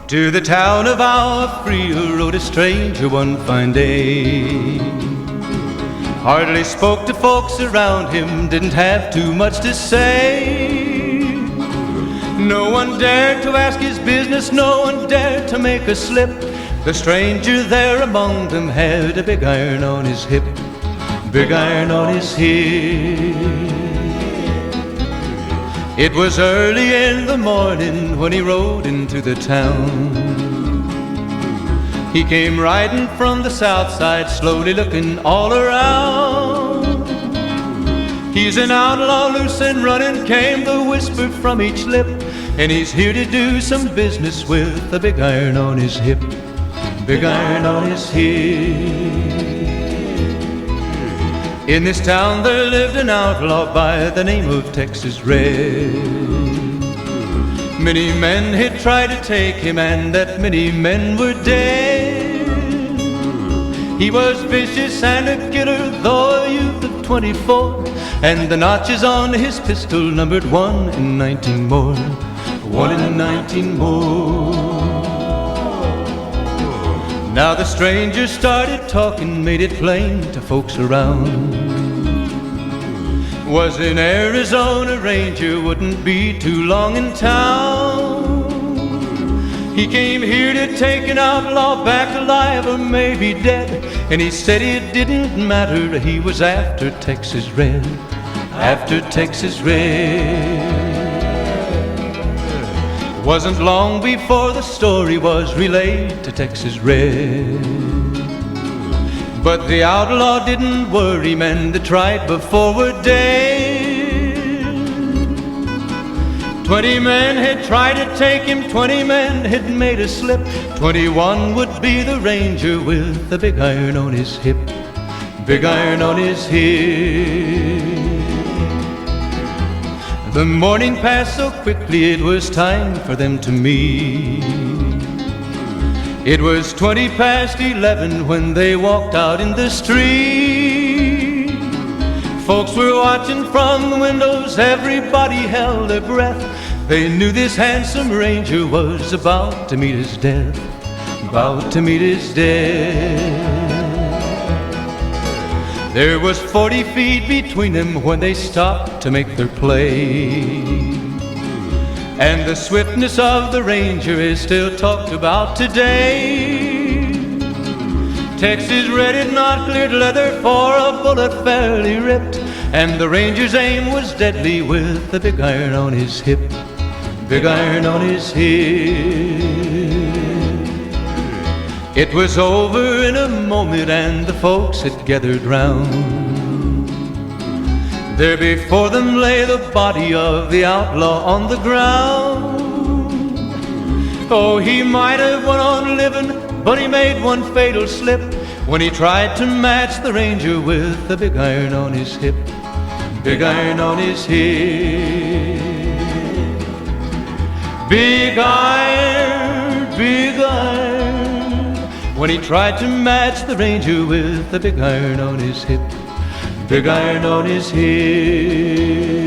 To the town of our Frio rode a stranger one fine day. Hardly spoke to folks around him, didn't have too much to say. No one dared to ask his business, no one dared to make a slip. The stranger there among them had a big iron on his hip, big iron on his hip. It was early in the morning when he rode into the town. He came riding from the south side, slowly looking all around. He's an outlaw, loose and running, came the whisper from each lip, and he's here to do some business with a big iron on his hip, big iron on his hip. In this town there lived an outlaw by the name of Texas Red. Many men had tried to take him, and that many men were dead. He was vicious and a killer, though a youth of 24, and the notches on his pistol numbered 1 in 19 more, 1 in 19 more. Now the stranger started talking, made it plain to folks around. Was an Arizona ranger, wouldn't be too long in town. He came here to take an outlaw back alive or maybe dead, and he said it didn't matter, he was after Texas Red, after Texas Red. Wasn't long before the story was relayed to Texas Red. But the outlaw didn't worry men that tried before were dead. 20 men had tried to take him, 20 men had made a slip. 21 would be the ranger with the big iron on his hip, big iron on his hip. The morning passed so quickly it was time for them to meet. It was 20 past 11 when they walked out in the street. Folks were watching from the windows, everybody held their breath. They knew this handsome ranger was about to meet his death, about to meet his death. There was 40 feet between them when they stopped to make their play. And the swiftness of the ranger is still talked about today. Texas Red had not cleared leather for a bullet fairly ripped, and the ranger's aim was deadly with the big iron on his hip, big iron on his hip. It was over in a moment and the folks had gathered round. There before them lay the body of the outlaw on the ground. Oh, he might have went on living, but he made one fatal slip when he tried to match the ranger with the big iron on his hip, big iron on his hip. Big iron, big iron, when he tried to match the ranger with the big iron on his hip, big iron on his hip.